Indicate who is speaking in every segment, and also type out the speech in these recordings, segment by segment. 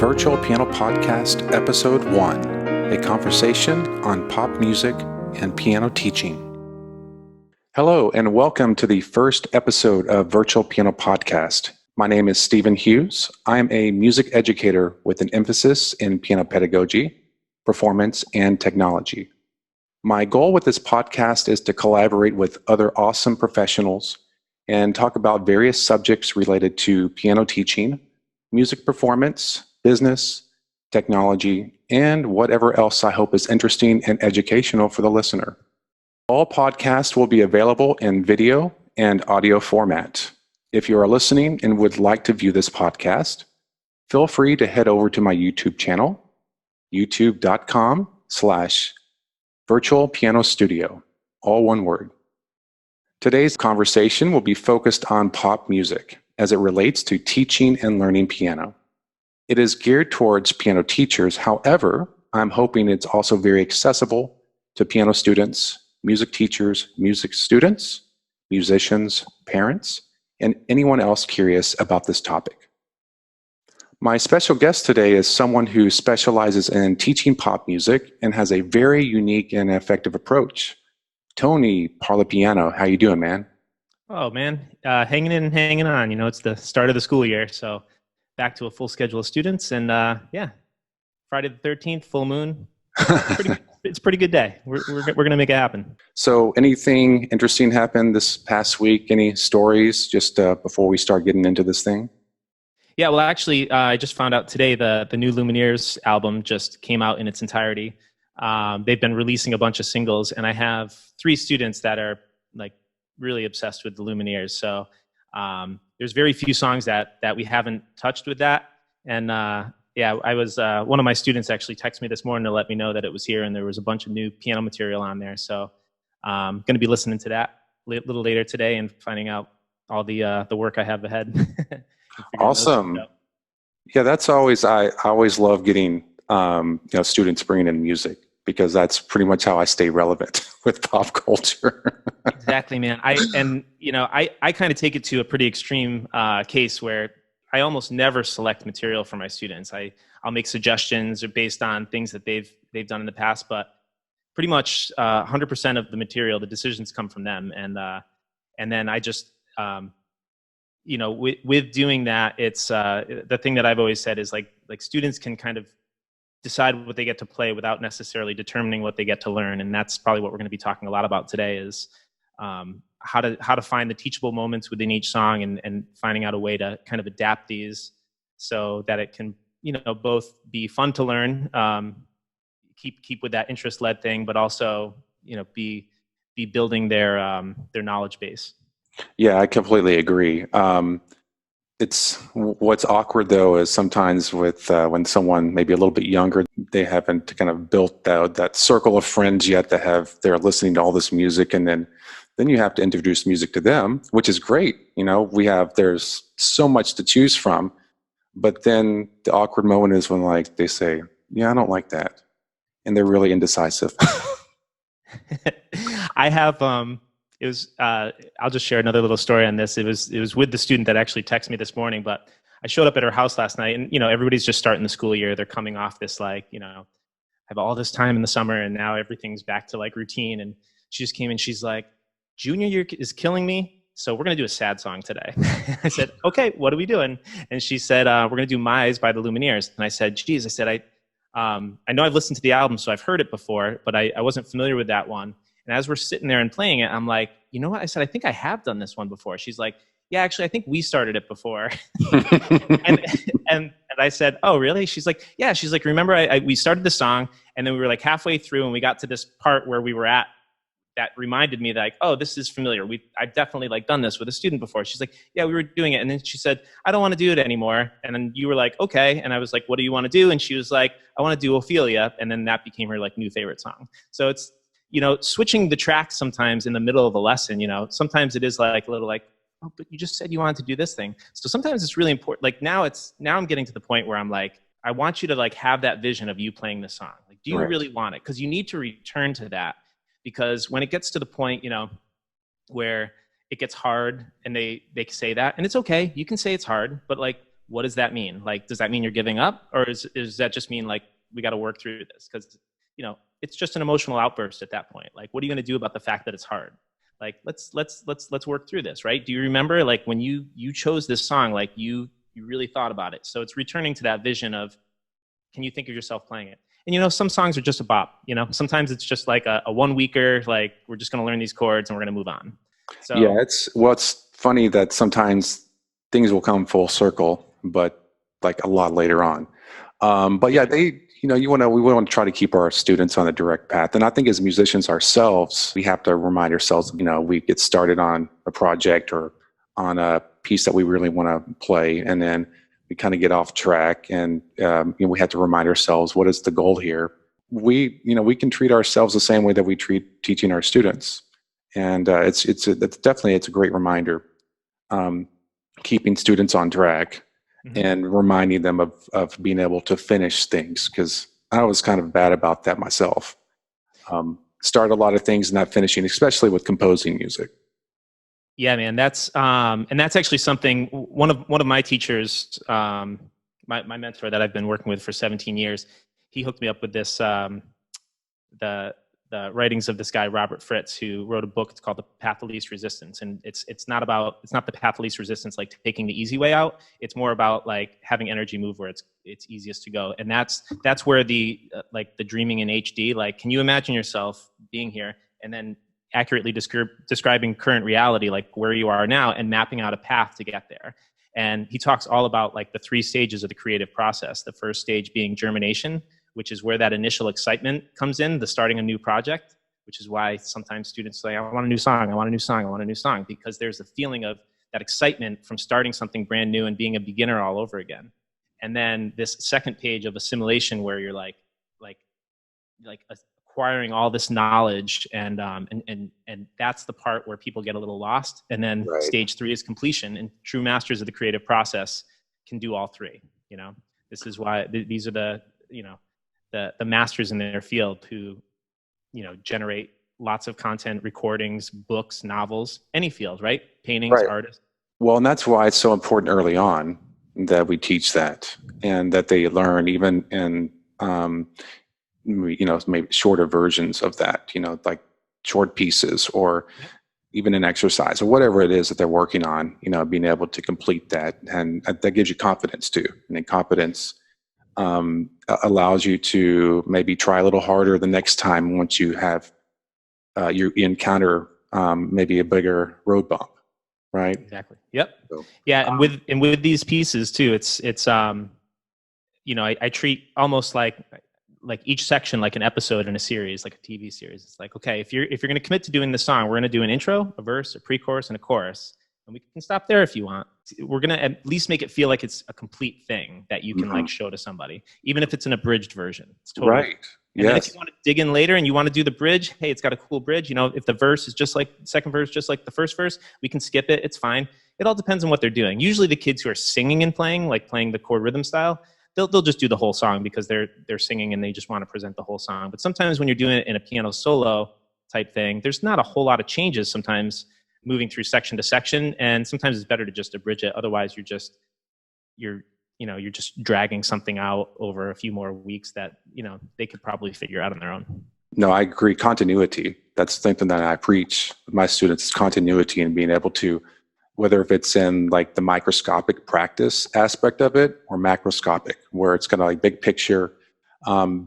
Speaker 1: Virtual Piano Podcast, Episode 1, a conversation on pop music and piano teaching. Hello, and welcome to the first episode of Virtual Piano Podcast. My name is Stephen Hughes. I am a music educator with an emphasis in piano pedagogy, performance, and technology. My goal with this podcast is to collaborate with other awesome professionals and talk about various subjects related to piano teaching, music performance, business, technology, and whatever else I hope is interesting and educational for the listener. All podcasts will be available in video and audio format. If you are listening and would like to view this podcast, feel free to head over to my YouTube channel, youtube.com/Virtual Piano Studio, all one word. Today's conversation will be focused on pop music as it relates to teaching and learning piano. It is geared towards piano teachers. However, I'm hoping it's also very accessible to piano students, music teachers, music students, musicians, parents, and anyone else curious about this topic. My special guest today is someone who specializes in teaching pop music and has a very unique and effective approach. Tony Parlapiano, how you doing, man?
Speaker 2: Oh, man, hanging in and hanging on. You know, it's the start of the school year, so back to a full schedule of students. And Friday the 13th, full moon. It's a pretty good day. We're going to make it happen.
Speaker 1: So anything interesting happened this past week? Any stories just before we start getting into this thing?
Speaker 2: Yeah, well, actually, I just found out today the new Lumineers album just came out in its entirety. They've been releasing a bunch of singles, and I have 3 students that are like really obsessed with the Lumineers. So there's very few songs that we haven't touched with that. And I was one of my students actually texted me this morning to let me know that it was here, and there was a bunch of new piano material on there. So I'm going to be listening to that a little later today and finding out all the work I have ahead.
Speaker 1: Awesome. Yeah, that's always I always love getting students bringing in music, because that's pretty much how I stay relevant with pop culture.
Speaker 2: Exactly, man. I kind of take it to a pretty extreme case where I almost never select material for my students. I'll make suggestions based on things that they've done in the past, but pretty much 100% of the material, the decisions come from them. And then I just with doing that, it's the thing that I've always said is like students can kind of decide what they get to play without necessarily determining what they get to learn. And that's probably what we're going to be talking a lot about today is how to find the teachable moments within each song and finding out a way to kind of adapt these so that it can, both be fun to learn, keep with that interest-led thing, but also, be building their knowledge base.
Speaker 1: Yeah, I completely agree. It's what's awkward though is sometimes with when someone maybe a little bit younger, they haven't kind of built that circle of friends yet that they're listening to all this music, and then you have to introduce music to them, which is great. There's so much to choose from, but then the awkward moment is when like they say, "Yeah, I don't like that," and they're really indecisive.
Speaker 2: I have I'll just share another little story on this. It was with the student that actually texted me this morning, but I showed up at her house last night, and everybody's just starting the school year. They're coming off this have all this time in the summer, and now everything's back to like routine. And she just came in, she's like, "Junior year is killing me, so we're gonna do a sad song today." I said, "Okay, what are we doing?" And she said, "We're gonna do My Eyes by the Lumineers." And I said, "Geez," I said, I know I've listened to the album, so I've heard it before, but I wasn't familiar with that one. And as we're sitting there and playing it, I'm like, "You know what?" I said, "I think I have done this one before." She's like, "Yeah, actually, I think we started it before." and I said, "Oh, really?" She's like, "Yeah." She's like, "Remember, we started the song, and then we were like halfway through, and we got to this part where we were at that reminded me that, like, oh, this is familiar. I've definitely like done this with a student before." She's like, "Yeah, we were doing it." And then she said, "I don't want to do it anymore." And then you were like, "Okay." And I was like, "What do you want to do?" And she was like, "I want to do Ophelia." And then that became her like new favorite song. So it's, switching the tracks sometimes in the middle of a lesson, sometimes it is like a little like, "Oh, but you just said you wanted to do this thing." So sometimes it's really important. Like now I'm getting to the point where I'm like, I want you to like have that vision of you playing the song. Like, do you really want it? Because you need to return to that. Because when it gets to the point, where it gets hard and they say that, and it's okay, you can say it's hard, but like what does that mean? Like, does that mean you're giving up, or does that just mean like we got to work through this? Because it's just an emotional outburst at that point. Like, what are you going to do about the fact that it's hard? Like, let's work through this, right? Do you remember like when you chose this song, like you really thought about it? So it's returning to that vision of, can you think of yourself playing it? And some songs are just a bop. Sometimes it's just like a 1 weeker, like we're just going to learn these chords and we're going to move on. So
Speaker 1: Yeah, it's funny that sometimes things will come full circle, but like a lot later on. But yeah, we want to try to keep our students on a direct path. And I think as musicians ourselves, we have to remind ourselves, we get started on a project or on a piece that we really want to play, and then we kind of get off track, and we have to remind ourselves, what is the goal here? We can treat ourselves the same way that we treat teaching our students. And it's definitely a great reminder, keeping students on track and reminding them of being able to finish things, because I was kind of bad about that myself. Start a lot of things and not finishing, especially with composing music.
Speaker 2: Yeah, man, that's actually something one of my teachers, my mentor that I've been working with for 17 years, he hooked me up with this the writings of this guy Robert Fritz, who wrote a book. It's called The Path of Least Resistance, and it's not the path of least resistance, like taking the easy way out. It's more about like having energy move where it's easiest to go, and that's where the like the dreaming in HD. Like, can you imagine yourself being here and then accurately describing current reality, like where you are now, and mapping out a path to get there? And he talks all about like the 3 stages of the creative process. The first stage being germination, which is where that initial excitement comes in, the starting a new project, which is why sometimes students say, I want a new song, I want a new song, I want a new song, because there's a feeling of that excitement from starting something brand new and being a beginner all over again. And then this second page of assimilation, where you're like acquiring all this knowledge, and that's the part where people get a little lost. And then
Speaker 1: Right.
Speaker 2: Stage 3 is completion, and true masters of the creative process can do all 3. This is why these are the masters in their field who generate lots of content, recordings, books, novels, any field, right? Paintings,
Speaker 1: Right.
Speaker 2: artists.
Speaker 1: Well, and that's why it's so important early on that we teach that, and that they learn even in maybe shorter versions of that, like short pieces, or even an exercise, or whatever it is that they're working on, being able to complete that. And that gives you confidence too. And then confidence allows you to maybe try a little harder the next time, once you have you encounter maybe a bigger road bump, right?
Speaker 2: Exactly. Yep.
Speaker 1: So,
Speaker 2: Yeah, and with these pieces too, it's I treat almost like each section like an episode in a series, like a TV series. It's like, okay, if you're going to commit to doing the song, we're going to do an intro, a verse, a pre-chorus, and a chorus, and we can stop there if you want. We're going to at least make it feel like it's a complete thing that you can like show to somebody, even if it's an abridged version. It's totally
Speaker 1: right.
Speaker 2: And then if
Speaker 1: Yes.
Speaker 2: you want to dig in later and you want to do the bridge, hey, it's got a cool bridge. If the verse is just like the second verse, just like the first verse, we can skip it. It's fine. It all depends on what they're doing. Usually the kids who are singing and playing, like playing the chord rhythm style, they'll just do the whole song because they're singing and they just want to present the whole song. But sometimes when you're doing it in a piano solo type thing, there's not a whole lot of changes sometimes moving through section to section. And sometimes it's better to just abridge it. Otherwise you're just dragging something out over a few more weeks that, they could probably figure out on their own.
Speaker 1: No, I agree. Continuity. That's something that I preach with my students, is continuity, and being able to, whether if it's in like the microscopic practice aspect of it or macroscopic, where it's kind of like big picture,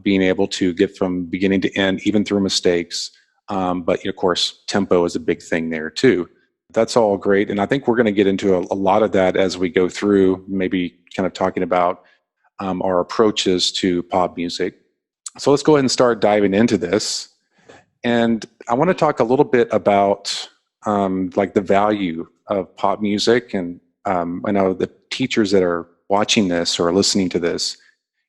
Speaker 1: being able to get from beginning to end, even through mistakes. But of course, tempo is a big thing there too. That's all great. And I think we're going to get into a lot of that as we go through, maybe kind of talking about our approaches to pop music. So let's go ahead and start diving into this. And I want to talk a little bit about like the value of pop music. And I know the teachers that are watching this or listening to this,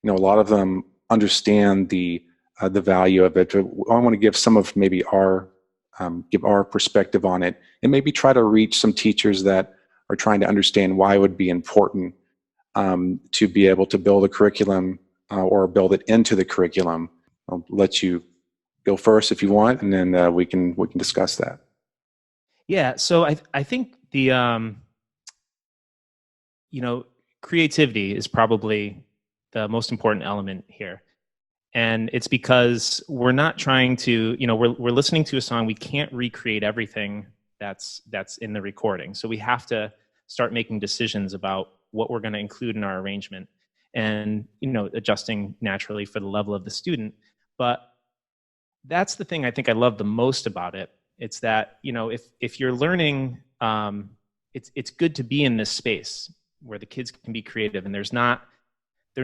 Speaker 1: a lot of them understand the value of it. I want to give some of maybe give our perspective on it, and maybe try to reach some teachers that are trying to understand why it would be important to be able to build a curriculum or build it into the curriculum. I'll let you go first if you want, and then we can discuss that.
Speaker 2: Yeah. So I think the, creativity is probably the most important element here. And it's because we're not trying to, we're listening to a song. We can't recreate everything that's in the recording. So we have to start making decisions about what we're going to include in our arrangement, and, adjusting naturally for the level of the student. But that's the thing I think I love the most about it. It's that, if you're learning, it's good to be in this space where the kids can be creative, and they're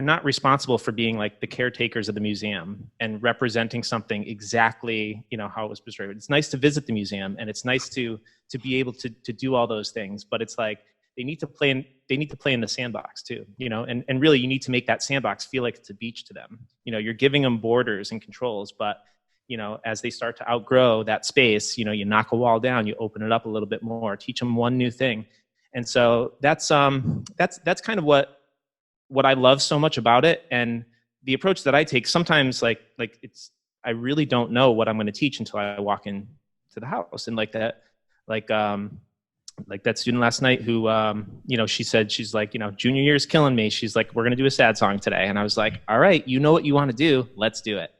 Speaker 2: not responsible for being like the caretakers of the museum and representing something exactly, how it was preserved. It's nice to visit the museum, and it's nice to be able to do all those things, but it's like they need to play in the sandbox too, and really you need to make that sandbox feel like it's a beach to them. You're giving them borders and controls, but as they start to outgrow that space, you knock a wall down, you open it up a little bit more, teach them one new thing. And so that's kind of what I love so much about it. And the approach that I take sometimes, I really don't know what I'm going to teach until I walk into the house. And like that student last night who, she said, she's like, junior year is killing me. She's like, we're going to do a sad song today. And I was like, all right, you know what you want to do. Let's do it.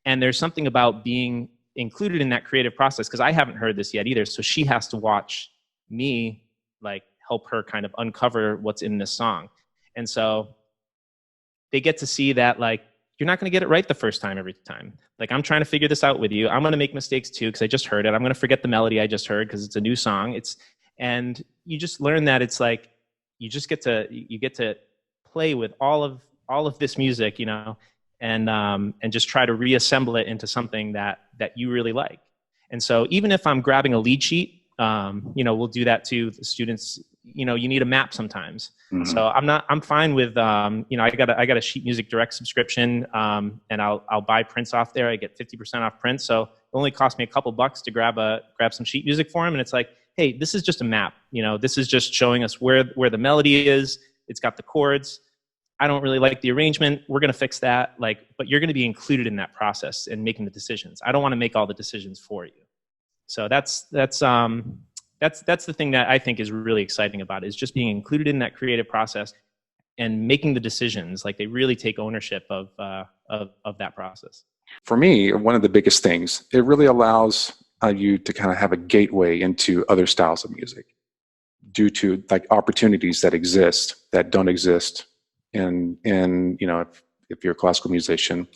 Speaker 2: And there's something about being included in that creative process, because I haven't heard this yet either. So she has to watch me help her kind of uncover what's in this song. And so they get to see that you're not going to get it right the first time every time. I'm trying to figure this out with you. I'm going to make mistakes too, because I just heard it. I'm going to forget the melody I just heard because it's a new song. And you just learn that it's you get to play with all of this music, and just try to reassemble it into something that you really like. And so even if I'm grabbing a lead sheet, we'll do that to the students. You need a map sometimes. Mm-hmm. So I'm fine with, I got a sheet music direct subscription, and I'll buy prints off there. I get 50% off prints. So it only cost me a couple bucks to grab some sheet music for them. And it's like, hey, this is just a map. This is just showing us where the melody is. It's got the chords. I don't really like the arrangement. We're going to fix that. But you're going to be included in that process and making the decisions. I don't want to make all the decisions for you. So that's the thing that I think is really exciting about it, is just being included in that creative process and making the decisions. They really take ownership of that process.
Speaker 1: For me, one of the biggest things, it really allows you to kind of have a gateway into other styles of music, due to opportunities that exist that don't exist in if you're a classical musician,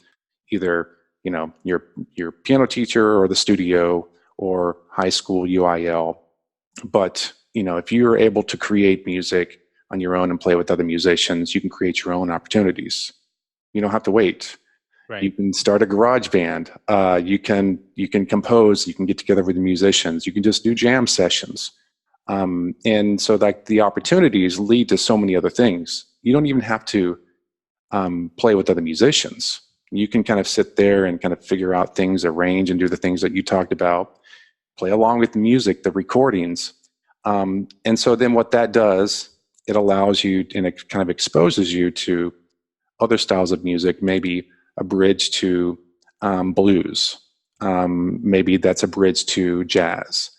Speaker 1: either your piano teacher or the studio or high school UIL. But if you're able to create music on your own and play with other musicians, you can create your own opportunities. You don't have to wait. Right. You can start a garage band. You can compose. You can get together with the musicians. You can just do jam sessions. And so the opportunities lead to so many other things. You don't even have to play with other musicians. You can kind of sit there and kind of figure out things, arrange and do the things that you talked about, play along with the music, the recordings. And so then what that does, it allows you, and it kind of exposes you to other styles of music, maybe a bridge to blues. Maybe that's a bridge to jazz.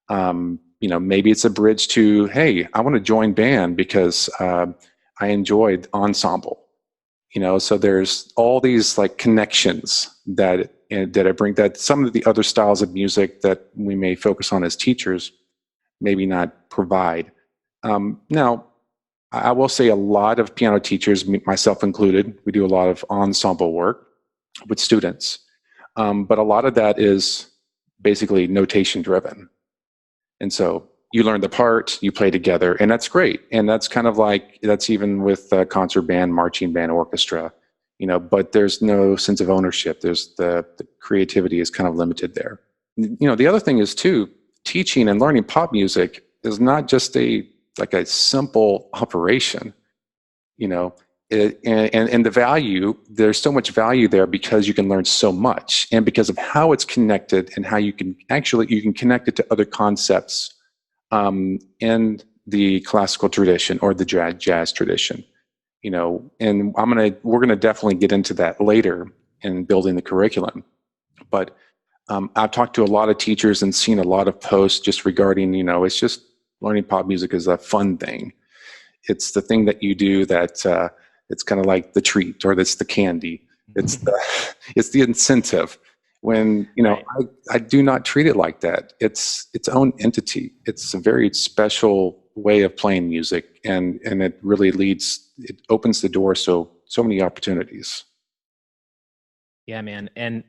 Speaker 1: Maybe it's a bridge to, hey, I want to join band because I enjoyed ensemble. So there's all these connections that I bring, that some of the other styles of music that we may focus on as teachers maybe not provide. Now, I will say a lot of piano teachers, myself included, we do a lot of ensemble work with students. But a lot of that is basically notation driven. And so you learn the part, you play together, and that's great. And that's kind of that's even with concert band, marching band, orchestra, but there's no sense of ownership. There's the creativity is kind of limited there. The other thing is too, teaching and learning pop music is not just a simple operation, and the value, there's so much value there because you can learn so much, and because of how it's connected and how you can connect it to other concepts in the classical tradition or the jazz tradition, and we're gonna definitely get into that later in building the curriculum. But I've talked to a lot of teachers and seen a lot of posts just regarding, it's just learning pop music is a fun thing. It's the thing that you do that it's kind of like the treat, or that's the candy. It's the it's the incentive. When
Speaker 2: Right.
Speaker 1: I do not treat it like that. It's its own entity. It's a very special way of playing music, and it really it opens the door so many opportunities.
Speaker 2: Yeah, man. And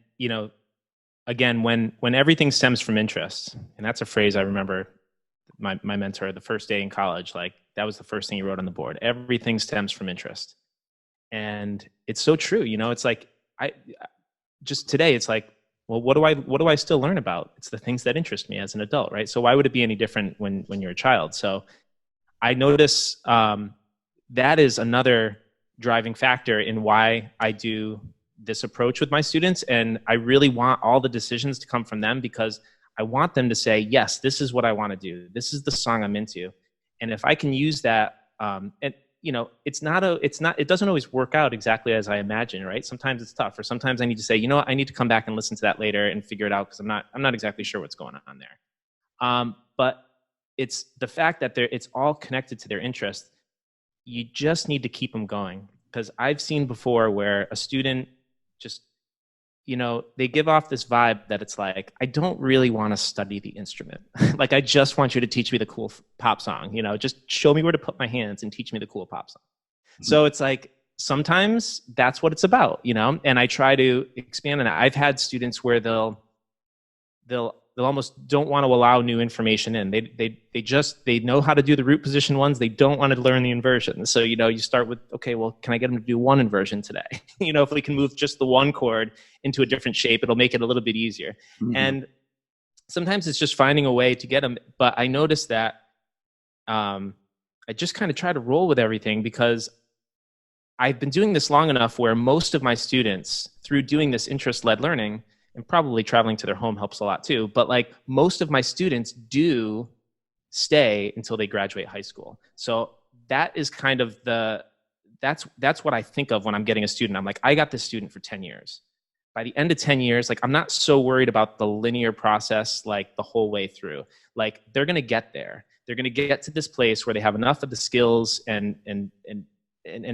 Speaker 2: again, when everything stems from interest, and that's a phrase I remember my mentor the first day in college, like that was the first thing he wrote on the board. Everything stems from interest. And it's so true. It's like I just today it's like, well, what do I still learn about? It's the things that interest me as an adult, right? So why would it be any different when you're a child? So I notice that is another driving factor in why I do this approach with my students. And I really want all the decisions to come from them, because I want them to say, yes, this is what I want to do. This is the song I'm into. And if I can use that, and it doesn't always work out exactly as I imagine, right? Sometimes it's tough, or sometimes I need to say, what, I need to come back and listen to that later and figure it out, because I'm not exactly sure what's going on there. But it's the fact that it's all connected to their interest. You just need to keep them going, because I've seen before where a student just, they give off this vibe that it's like, I don't really want to study the instrument. Like, I just want you to teach me the cool pop song, just show me where to put my hands and teach me the cool pop song. Mm-hmm. So it's like, sometimes that's what it's about, and I try to expand on that. I've had students where they'll almost don't want to allow new information in. They know how to do the root position ones. They don't want to learn the inversion. So, you start with, okay, well, can I get them to do one inversion today? If we can move just the one chord into a different shape, it'll make it a little bit easier. Mm-hmm. And sometimes it's just finding a way to get them. But I noticed that I just kind of try to roll with everything, because I've been doing this long enough where most of my students, through doing this interest-led learning, and probably traveling to their home helps a lot too, but like most of my students do stay until they graduate high school. So that is kind of that's what I think of when I'm getting a student. I'm like, I got this student for 10 years. By the end of 10 years, like, I'm not so worried about the linear process, like the whole way through. Like, they're going to get there. They're going to get to this place where they have enough of the skills and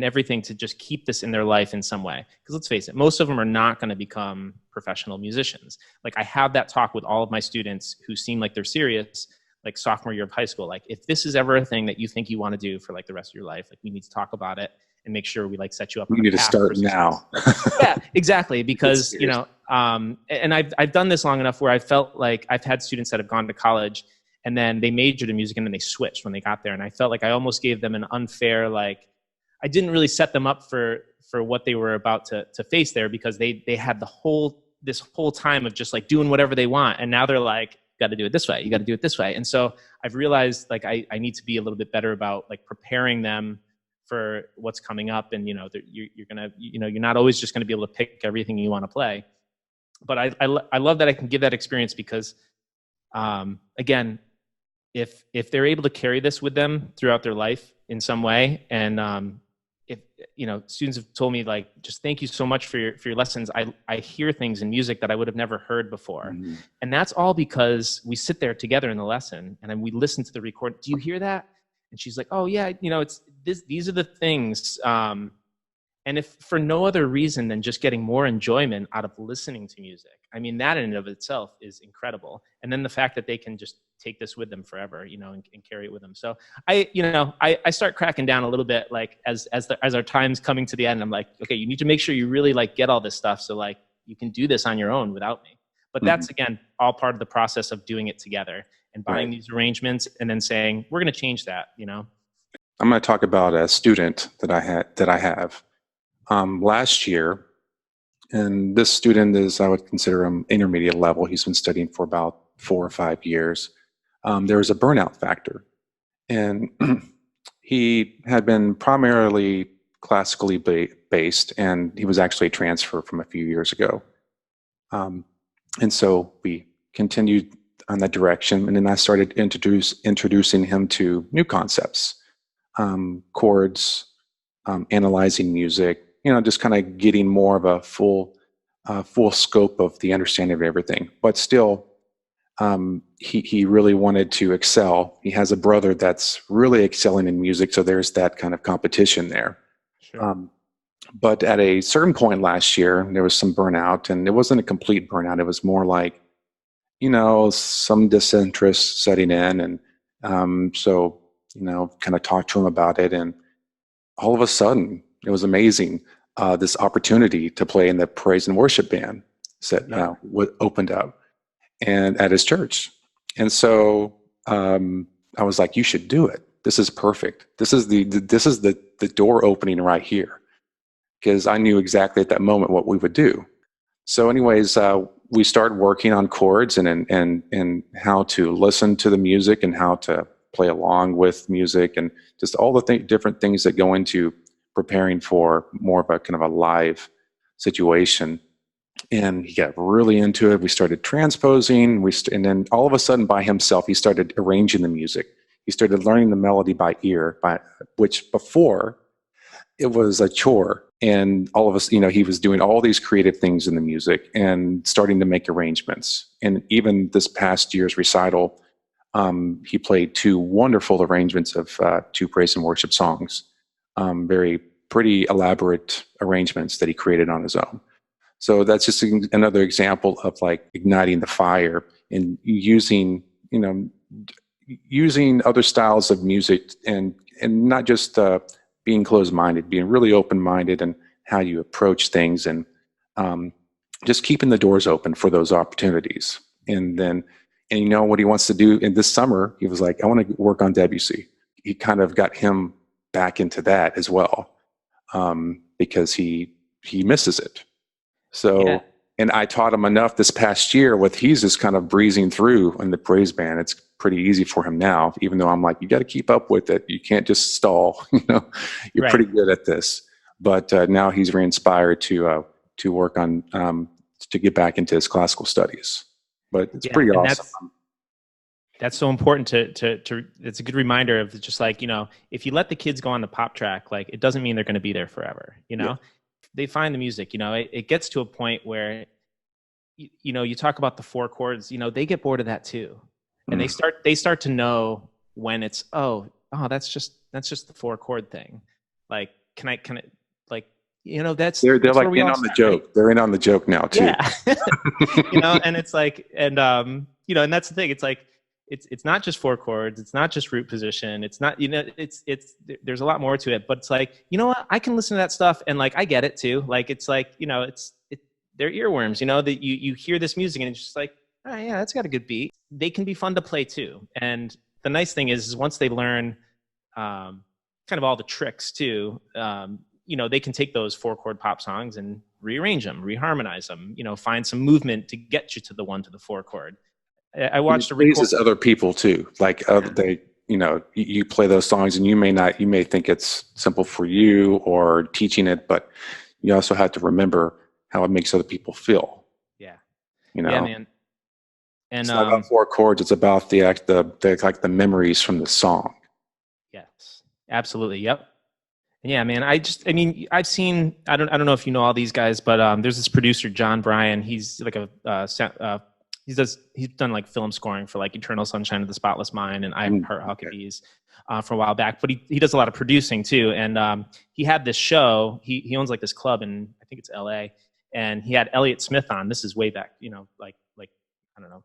Speaker 2: everything to just keep this in their life in some way. Because let's face it, most of them are not going to become professional musicians. Like, I have that talk with all of my students who seem like they're serious, like sophomore year of high school. Like, if this is ever a thing that you think you want to do for like the rest of your life, like, we need to talk about it and make sure we like set you up.
Speaker 1: We need to start now.
Speaker 2: Yeah, exactly. Because, and I've done this long enough where I felt like I've had students that have gone to college and then they majored in music and then they switched when they got there. And I felt like I almost gave them an unfair, like, I didn't really set them up for what they were about to face there, because they had this whole time of just like doing whatever they want. And now they're like, you got to do it this way. You got to do it this way. And so I've realized, like, I need to be a little bit better about like preparing them for what's coming up. And, you're going to, you're not always just going to be able to pick everything you want to play. But I love that I can give that experience, because again, if they're able to carry this with them throughout their life in some way, and if students have told me, like, just thank you so much for your lessons. I hear things in music that I would have never heard before. Mm-hmm. And that's all because we sit there together in the lesson and then we listen to the record. Do you hear that? And she's like, oh yeah, it's these are the things. And if for no other reason than just getting more enjoyment out of listening to music, I mean, that in and of itself is incredible. And then the fact that they can just take this with them forever, and carry it with them. So I start cracking down a little bit, like as our time's coming to the end. I'm like, okay, you need to make sure you really like get all this stuff, so like you can do this on your own without me. But that's again all part of the process of doing it together and buying these arrangements and then saying, we're going to change that.
Speaker 1: I'm going to talk about a student that I have. Last year, and this student is, I would consider him intermediate level. He's been studying for about 4 or 5 years. There was a burnout factor, and he had been primarily classically based, and he was actually transferred from a few years ago. And so we continued on that direction, and then I started introducing him to new concepts, chords, analyzing music, just kind of getting more of a full scope of the understanding of everything. But still, he really wanted to excel. He has a brother that's really excelling in music, so there's that kind of competition there.
Speaker 2: Sure.
Speaker 1: But at a certain point last year, there was some burnout, and it wasn't a complete burnout. It was more like, some disinterest setting in. And so, kind of talked to him about it. And all of a sudden, it was amazing. This opportunity to play in the praise and worship band opened up and at his church. And so I was like, you should do it. This is perfect. This is the door opening right here. Because I knew exactly at that moment what we would do. So anyways, we started working on chords and how to listen to the music and how to play along with music and just all the different things that go into preparing for more of a kind of a live situation. And he got really into it. We started transposing, and then all of a sudden by himself, he started arranging the music. He started learning the melody by ear, which before it was a chore. And all of us, he was doing all these creative things in the music and starting to make arrangements. And even this past year's recital, he played 2 wonderful arrangements of 2 praise and worship songs, very pretty elaborate arrangements that he created on his own. So that's just another example of like igniting the fire and using other styles of music and not just being closed-minded, being really open-minded and how you approach things, and just keeping the doors open for those opportunities. And what he wants to do in this summer, he was like, I want to work on Debussy. He kind of got him back into that as well, because he misses it. So, yeah. And I taught him enough this past year he's just kind of breezing through in the praise band. It's pretty easy for him now, even though I'm like, you got to keep up with it. You can't just stall. You're right. Pretty good at this. But now he's re-inspired to work on to get back into his classical studies. But it's pretty awesome.
Speaker 2: That's so important to it's a good reminder of just like, if you let the kids go on the pop track, like it doesn't mean they're going to be there forever. Yeah. They find the music, it gets to a point where, you talk about the 4 chords, they get bored of that too. And they start to know when it's, that's just the 4 chord thing. Like, can I, like, that's,
Speaker 1: they're
Speaker 2: that's
Speaker 1: like in on the joke. Right? They're in on the joke now too.
Speaker 2: Yeah. And it's like, and that's the thing. It's like, it's not just 4 chords. It's not just root position. It's not, there's a lot more to it, but it's like, what? I can listen to that stuff. And like, I get it too. Like, it's like, they're earworms, that you hear this music and it's just like, oh yeah, that's got a good beat. They can be fun to play too. And the nice thing is once they learn, kind of all the tricks too, they can take those 4 chord pop songs and rearrange them, reharmonize them, find some movement to get you to the 1 to the 4 chord. I watched
Speaker 1: it pleases other people too. Like they, you play those songs and you may think it's simple for you or teaching it, but you also have to remember how it makes other people feel.
Speaker 2: Yeah.
Speaker 1: Yeah,
Speaker 2: man. And
Speaker 1: it's not about 4 chords. It's about the memories from the song.
Speaker 2: Yes, absolutely. Yep. And yeah, man. I've seen. I don't know if you know all these guys, but there's this producer, John Bryan. He's like he's done like film scoring for like Eternal Sunshine of the Spotless Mind and I Heart Huckabees for a while back. But he does a lot of producing too. And he had this show. He owns like this club in I think it's L.A. And he had Elliott Smith on. This is way back, like I don't know,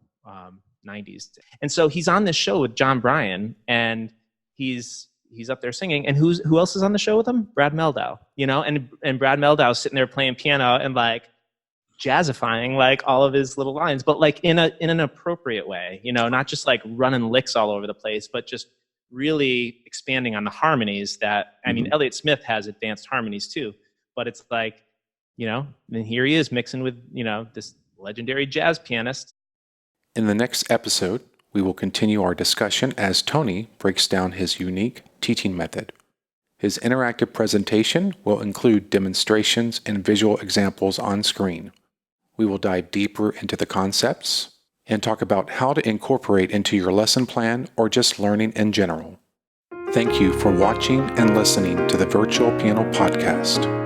Speaker 2: 90s. And so he's on this show with John Bryan, and he's up there singing. And who else is on the show with him? Brad Mehldau, and Brad Meldau's sitting there playing piano and like jazzifying like all of his little lines, but like in an appropriate way, not just like running licks all over the place, but just really expanding on the harmonies that, Elliott Smith has advanced harmonies too, but it's like, and here he is mixing with, this legendary jazz pianist.
Speaker 1: In the next episode, we will continue our discussion as Tony breaks down his unique teaching method. His interactive presentation will include demonstrations and visual examples on screen. We will dive deeper into the concepts and talk about how to incorporate into your lesson plan or just learning in general. Thank you for watching and listening to the Virtual Piano Podcast.